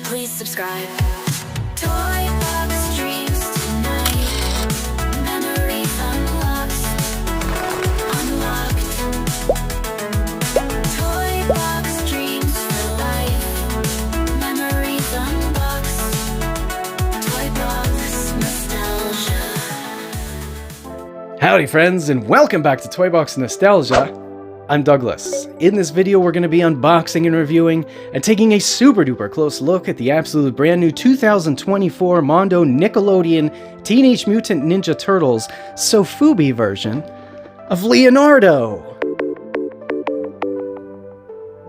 please subscribe. Toy box dreams tonight. Memories unlocked. Toy box dreams for life. Memories unboxed. Toy box nostalgia. Howdy friends, and welcome back to Toy Box Nostalgia. I'm Douglas. In this video we're going to be unboxing and reviewing and taking a super duper close look at the absolute brand new 2024 Mondo Nickelodeon Teenage Mutant Ninja Turtles Sofubi version of Leonardo.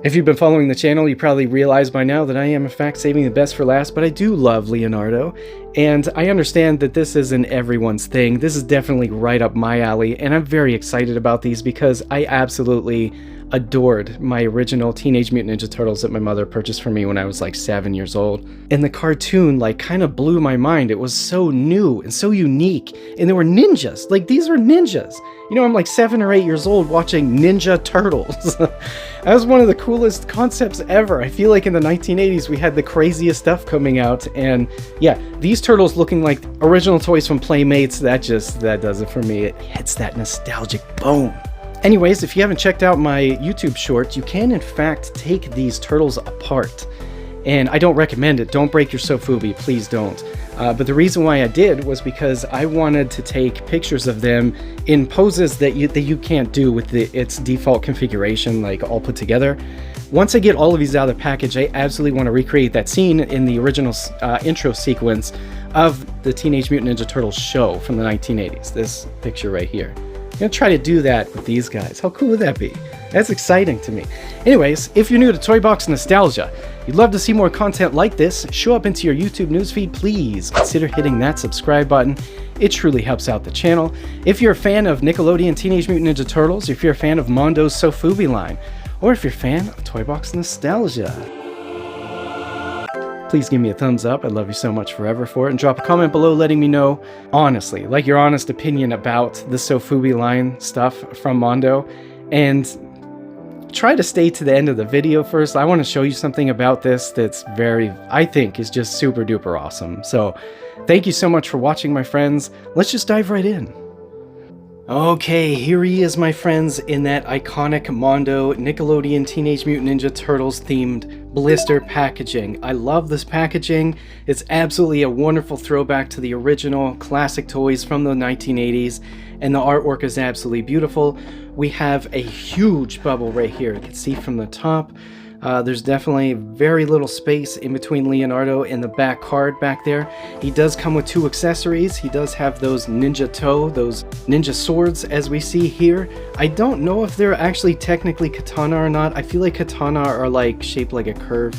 If you've been following the channel, you probably realize by now that I am in fact saving the best for last, but I do love Leonardo, and I understand that this isn't everyone's thing. This is definitely right up my alley, and I'm very excited about these because I absolutely adored my original Teenage Mutant Ninja Turtles that my mother purchased for me when I was like 7 years old. And the cartoon like kind of blew my mind. It was so new and so unique, and there were ninjas. Like, these were ninjas. You know, I'm like 7 or 8 years old watching Ninja Turtles. That was one of the coolest concepts ever. I feel like in the 1980s we had the craziest stuff coming out, and yeah, these turtles looking like original toys from Playmates, that does it for me. It hits that nostalgic bone. Anyways, if you haven't checked out my YouTube short, you can in fact take these turtles apart. And I don't recommend it. Don't break your Sofubi, please don't. But the reason why I did was because I wanted to take pictures of them in poses that you can't do with its default configuration, like all put together. Once I get all of these out of the package, I absolutely want to recreate that scene in the original intro sequence of the Teenage Mutant Ninja Turtles show from the 1980s. This picture right here. I'm gonna try to do that with these guys. How cool would that be? That's exciting to me. Anyways, if you're new to Toy Box Nostalgia, you'd love to see more content like this show up into your YouTube newsfeed, please consider hitting that subscribe button. It truly helps out the channel. If you're a fan of Nickelodeon Teenage Mutant Ninja Turtles, if you're a fan of Mondo's Sofubi line, or if you're a fan of Toy Box Nostalgia, please give me a thumbs up. I'd love you so much forever for it. And drop a comment below letting me know, honestly, like your honest opinion about the Sofubi line stuff from Mondo. And try to stay to the end of the video first. I want to show you something about this that's I think is just super duper awesome. So thank you so much for watching, my friends. Let's just dive right in. Okay, here he is, my friends, in that iconic Mondo Nickelodeon Teenage Mutant Ninja Turtles themed blister packaging. I love this packaging. It's absolutely a wonderful throwback to the original classic toys from the 1980s, and the artwork is absolutely beautiful. We have a huge bubble right here. You can see from the top. There's definitely very little space in between Leonardo and the back card back there. He does come with 2 accessories. He does have those ninja toe, those ninja swords as we see here. I don't know if they're actually technically katana or not. I feel like katana are like shaped like a curve.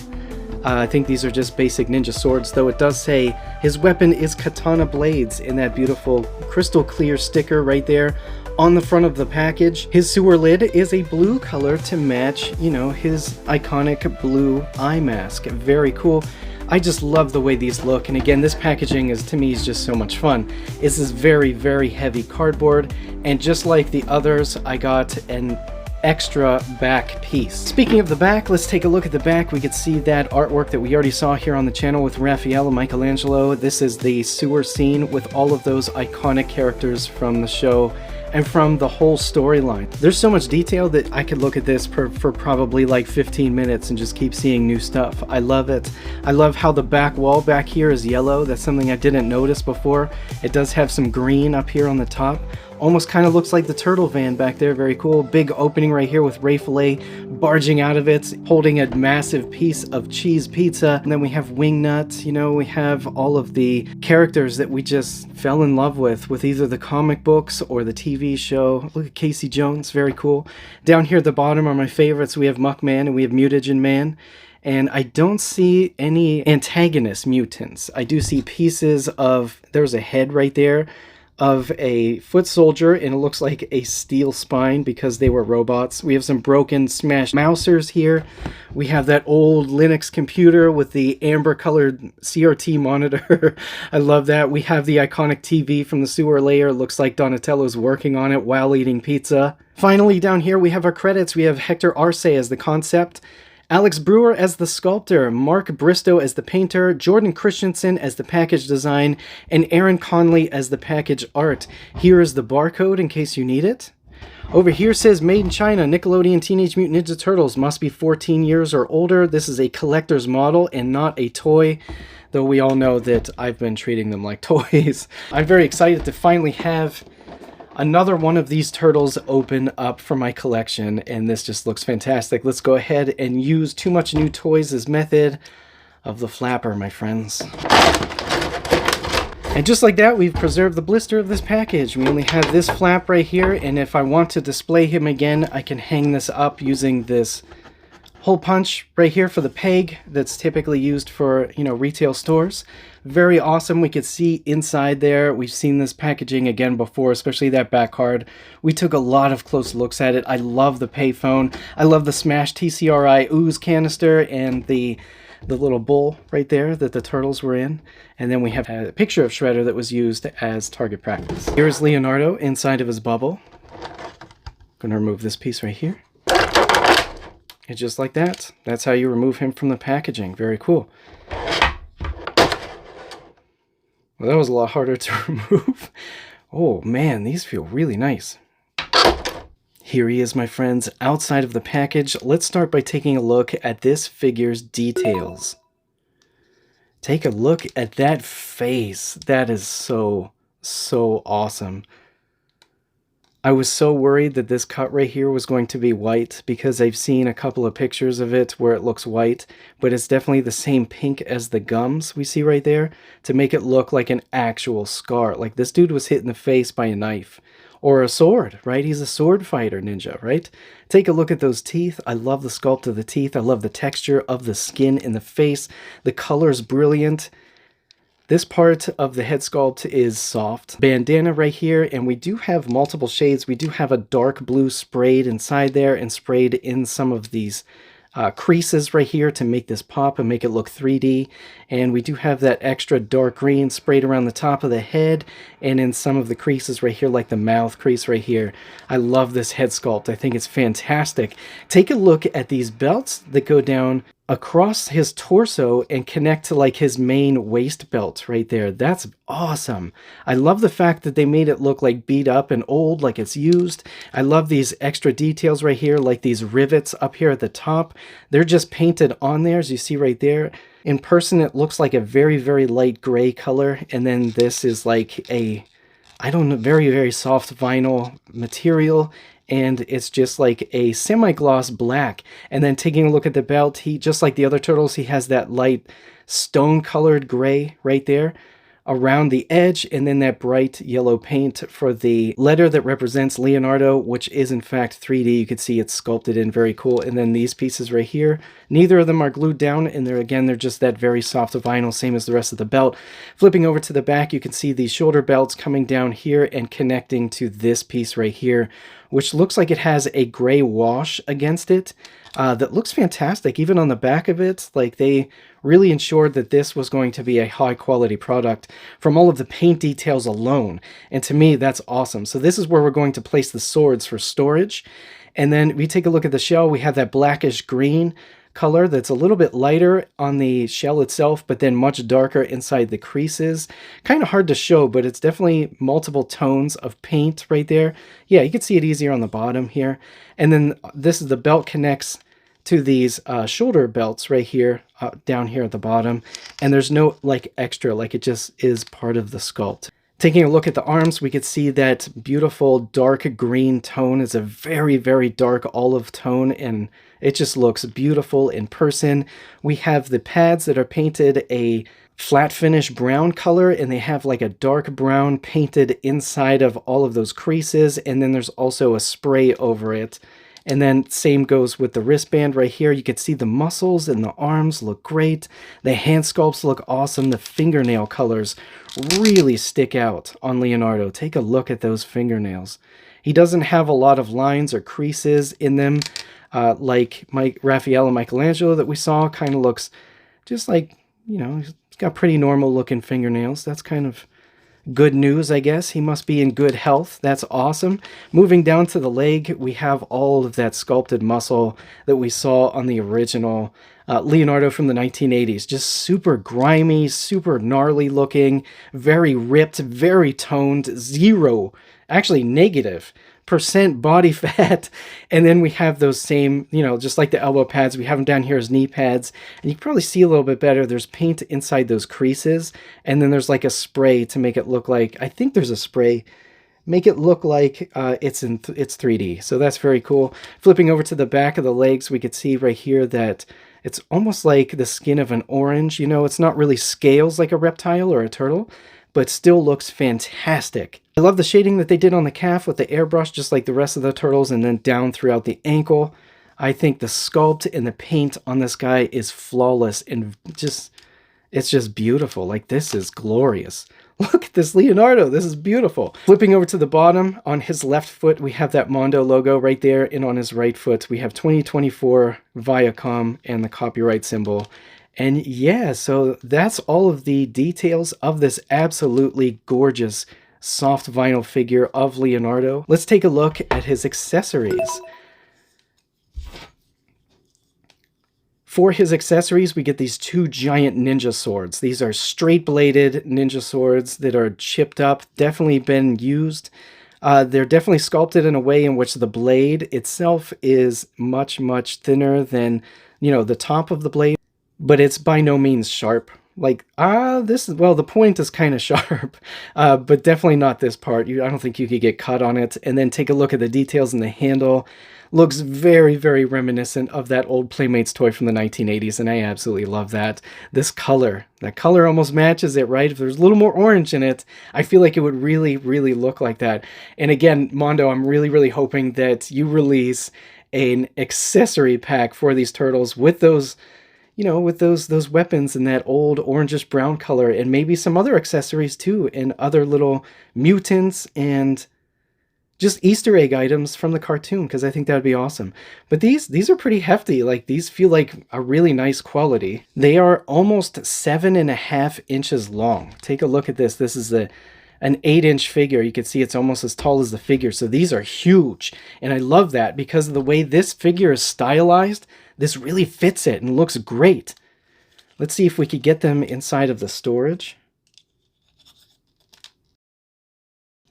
I think these are just basic ninja swords, though it does say his weapon is katana blades in that beautiful crystal clear sticker right there on the front of the package. His sewer lid is a blue color to match, you know, his iconic blue eye mask. Very cool. I just love the way these look, and again, this packaging is, to me, is just so much fun. This is very, very heavy cardboard, and just like the others, I got an extra back piece. Speaking of the back, let's take a look at the back. We could see that artwork that we already saw here on the channel with Raphael and Michelangelo. This is the sewer scene with all of those iconic characters from the show and from the whole storyline. There's so much detail that I could look at this for probably like 15 minutes and just keep seeing new stuff. I love it. I love how the back wall back here is yellow. That's something I didn't notice before. It does have some green up here on the top. Almost kind of looks like the turtle van back there. Very cool. Big opening right here with Ray Fillet barging out of it, holding a massive piece of cheese pizza. And then we have Wingnut. You know, we have all of the characters that we just fell in love with either the comic books or the TV show. Look at Casey Jones. Very cool. Down here at the bottom are my favorites. We have Muckman and we have Mutagen Man. And I don't see any antagonist mutants. I do see pieces of, there's a head right there, of a foot soldier, and it looks like a steel spine because they were robots. We have some broken smashed mousers here. We have that old Linux computer with the amber colored CRT monitor. I love that. We have the iconic TV from the sewer layer. It looks like Donatello's working on it while eating pizza. Finally, down here we have our credits. We have Hector Arce as the concept. Alex Brewer as the sculptor, Mark Bristow as the painter, Jordan Christensen as the package design, and Aaron Conley as the package art. Here is the barcode in case you need it. Over here says Made in China, Nickelodeon Teenage Mutant Ninja Turtles, must be 14 years or older. This is a collector's model and not a toy, though we all know that I've been treating them like toys. I'm very excited to finally have another one of these turtles open up for my collection, and this just looks fantastic. Let's go ahead and use Too Much New Toys' method of the flapper, my friends. And just like that, we've preserved the blister of this package. We only have this flap right here, and if I want to display him again, I can hang this up using this hole punch right here for the peg that's typically used for, you know, retail stores. Very awesome. We could see inside there. We've seen this packaging again before, especially that back card. We took a lot of close looks at it. I love the payphone. I love the Smash TCRI ooze canister and the little bowl right there that the turtles were in. And then we have a picture of Shredder that was used as target practice. Here's Leonardo inside of his bubble. Gonna remove this piece right here. And just like that, that's how you remove him from the packaging. Very cool. Well, that was a lot harder to remove. Oh man, these feel really nice. Here he is, my friends, outside of the package. Let's start by taking a look at this figure's details. Take a look at that face. That is so awesome. I was so worried that this cut right here was going to be white because I've seen a couple of pictures of it where it looks white, but it's definitely the same pink as the gums we see right there to make it look like an actual scar. Like this dude was hit in the face by a knife. Or a sword, right? He's a sword fighter ninja, right? Take a look at those teeth. I love the sculpt of the teeth. I love the texture of the skin in the face. The color's brilliant. This part of the head sculpt is soft. Bandana right here, and we do have multiple shades. We do have a dark blue sprayed inside there and sprayed in some of these creases right here to make this pop and make it look 3D. And we do have that extra dark green sprayed around the top of the head and in some of the creases right here, like the mouth crease right here. I love this head sculpt. I think it's fantastic. Take a look at these belts that go down across his torso and connect to like his main waist belt right there. That's awesome. I love the fact that they made it look like beat up and old, like it's used. I love these extra details right here, like these rivets up here at the top. They're just painted on there, as you see right there. In person, it looks like a very light gray color, and then this is like a, I don't know, very soft vinyl material. And it's just like a semi-gloss black. And then taking a look at the belt, he, just like the other turtles, he has that light stone-colored gray right there around the edge, and then that bright yellow paint for the letter that represents Leonardo, which is in fact 3D. You can see it's sculpted in, very cool. And then these pieces right here, neither of them are glued down, and they're just that very soft vinyl, same as the rest of the belt. Flipping over to the back, you can see these shoulder belts coming down here and connecting to this piece right here, which looks like it has a gray wash against it. That looks fantastic. Even on the back of it, like they really ensured that this was going to be a high quality product from all of the paint details alone. And to me, that's awesome. So this is where we're going to place the swords for storage. And then we take a look at the shell. We have that blackish green color that's a little bit lighter on the shell itself, but then much darker inside the creases. Kind of hard to show, but it's definitely multiple tones of paint right there. Yeah, you can see it easier on the bottom here. And then this is the belt connects to these shoulder belts right here, down here at the bottom. And there's no like extra, like it just is part of the sculpt. Taking a look at the arms, we could see that beautiful dark green tone is a very dark olive tone, and it just looks beautiful in person. We have the pads that are painted a flat finish brown color, and they have like a dark brown painted inside of all of those creases, and then there's also a spray over it. And then same goes with the wristband right here. You can see the muscles and the arms look great. The hand sculpts look awesome. The fingernail colors really stick out on Leonardo. Take a look at those fingernails. He doesn't have a lot of lines or creases in them like Raphael and Michelangelo that we saw. Kind of looks just like, you know, he's got pretty normal looking fingernails. That's kind of good news, I guess. He must be in good health. That's awesome. Moving down to the leg, we have all of that sculpted muscle that we saw on the original Leonardo from the 1980s. Just super grimy, super gnarly looking, very ripped, very toned, zero, actually negative percent body fat. And then we have those same, you know, just like the elbow pads, we have them down here as knee pads, and you can probably see a little bit better. There's paint inside those creases, and then there's like a spray to make it look like, I think there's a spray, make it look like it's 3D. So that's very cool. Flipping over to the back of the legs, we could see right here that it's almost like the skin of an orange. You know, it's not really scales like a reptile or a turtle, but still looks fantastic. I love the shading that they did on the calf with the airbrush, just like the rest of the turtles, and then down throughout the ankle. I think the sculpt and the paint on this guy is flawless, and just, it's just beautiful. Like, this is glorious. Look at this Leonardo, this is beautiful. Flipping over to the bottom, on his left foot, we have that Mondo logo right there, and on his right foot, we have 2024 Viacom and the copyright symbol. And yeah, so that's all of the details of this absolutely gorgeous soft vinyl figure of Leonardo. Let's take a look at his accessories. For his accessories, we get these two giant ninja swords. These are straight-bladed ninja swords that are chipped up, definitely been used. They're definitely sculpted in a way in which the blade itself is much, much thinner than, you know, the top of the blade. But it's by no means sharp. Like, this is, well, the point is kind of sharp, but definitely not this part. I don't think you could get cut on it. And then take a look at the details in the handle. Looks very, very reminiscent of that old Playmates toy from the 1980s, and I absolutely love that. This color, that color almost matches it, right? If there's a little more orange in it, I feel like it would really, really look like that. And again, Mondo, I'm really, really hoping that you release an accessory pack for these turtles with those, you know, with those weapons in that old orangish brown color, and maybe some other accessories too, and other little mutants and just Easter egg items from the cartoon, because I think that would be awesome. But these are pretty hefty. Like, these feel like a really nice quality. They are almost 7.5 inches long. Take a look at this. This is an 8-inch figure. You can see it's almost as tall as the figure. So these are huge. And I love that because of the way this figure is stylized. This really fits it and looks great. Let's see if we could get them inside of the storage.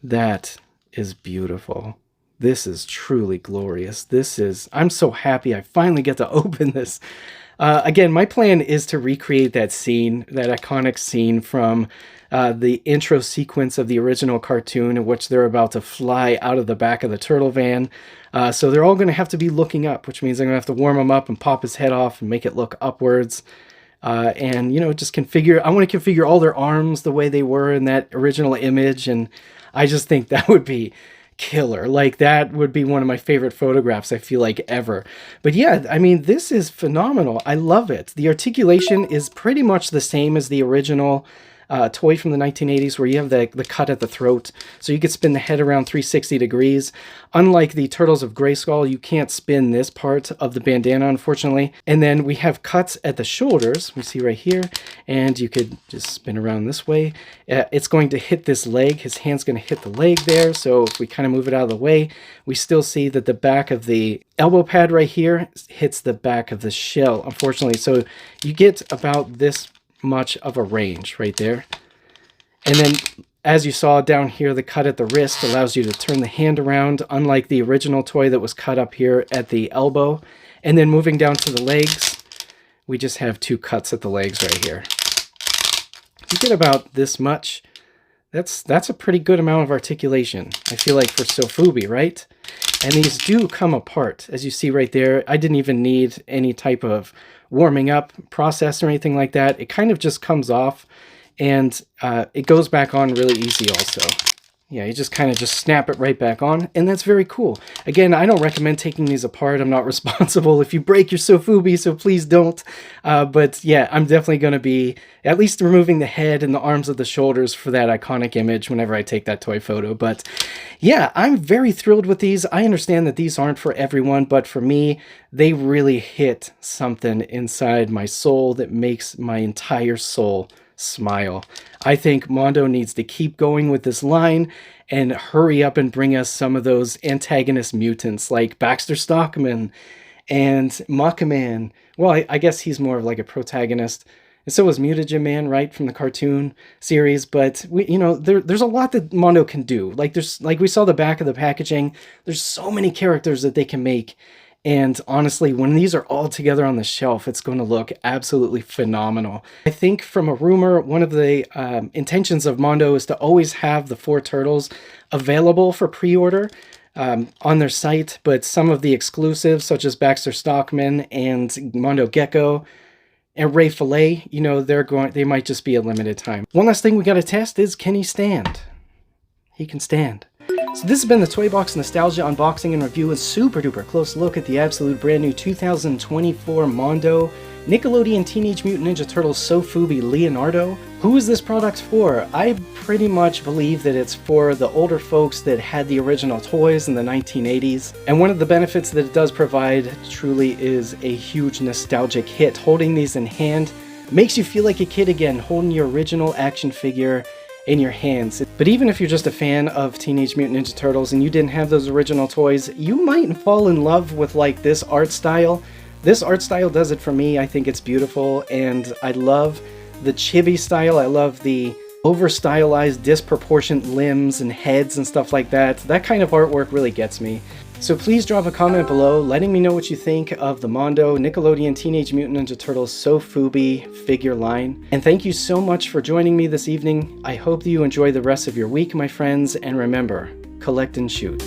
That is beautiful. This is truly glorious. This is, I'm so happy I finally get to open this. Again, my plan is to recreate that scene, that iconic scene from the intro sequence of the original cartoon, in which they're about to fly out of the back of the turtle van. So they're all going to have to be looking up, which means I'm going to have to warm him up and pop his head off and make it look upwards. And, you know, just configure, I want to configure all their arms the way they were in that original image. And I just think that would be killer. Like, that would be one of my favorite photographs, I feel like, ever. But yeah, I mean, this is phenomenal. I love it. The articulation is pretty much the same as the original toy from the 1980s, where you have the cut at the throat, so you could spin the head around 360 degrees. Unlike the Turtles of Grayskull, you can't spin this part of the bandana, unfortunately. And then we have cuts at the shoulders, we see right here, and you could just spin around this way. It's going to hit this leg. His hand's going to hit the leg there, so if we kind of move it out of the way, we still see that the back of the elbow pad right here hits the back of the shell, unfortunately. So you get about this much of a range right there. And then, as you saw down here, the cut at the wrist allows you to turn the hand around, unlike the original toy that was cut up here at the elbow. And then moving down to the legs, we just have two cuts at the legs right here. You get about this much. That's a pretty good amount of articulation, I feel like, for Sofubi, right? And these do come apart, as you see right there. I didn't even need any type of warming up process or anything like that. It kind of just comes off, and it goes back on really easy also. Yeah, you just kind of just snap it right back on, and that's very cool. Again, I don't recommend taking these apart. I'm not responsible if you break your Sofubi, so please don't. But yeah, I'm definitely going to be at least removing the head and the arms of the shoulders for that iconic image whenever I take that toy photo. But yeah, I'm very thrilled with these. I understand that these aren't for everyone, but for me, they really hit something inside my soul that makes my entire soul smile. I think Mondo needs to keep going with this line and hurry up and bring us some of those antagonist mutants like Baxter Stockman and Muckman. Well, I guess he's more of like a protagonist. And so was Mutagen Man, right, from the cartoon series. But there's a lot that Mondo can do. Like we saw the back of the packaging. There's so many characters that they can make. And honestly, when these are all together on the shelf, it's going to look absolutely phenomenal. I think from a rumor, one of the intentions of Mondo is to always have the 4 turtles available for pre-order on their site. But some of the exclusives, such as Baxter Stockman and Mondo Gecko and Ray Fillet, they might just be a limited time. One last thing we got to test is, can he stand? He can stand. So this has been the Toy Box Nostalgia unboxing and review, a super duper close look at the absolute brand new 2024 Mondo Nickelodeon Teenage Mutant Ninja Turtle Sofubi Leonardo. Who is this product for? I pretty much believe that it's for the older folks that had the original toys in the 1980s. And one of the benefits that it does provide truly is a huge nostalgic hit. Holding these in hand makes you feel like a kid again, holding your original action figure in your hands. But even if you're just a fan of Teenage Mutant Ninja Turtles and you didn't have those original toys, you might fall in love with like this art style. This art style does it for me. I think it's beautiful, and I love the chibi style. I love the over-stylized, disproportionate limbs and heads and stuff like that. That kind of artwork really gets me. So please drop a comment below letting me know what you think of the Mondo Nickelodeon Teenage Mutant Ninja Turtles Sofubi figure line. And thank you so much for joining me this evening. I hope that you enjoy the rest of your week, my friends, and remember, collect and shoot.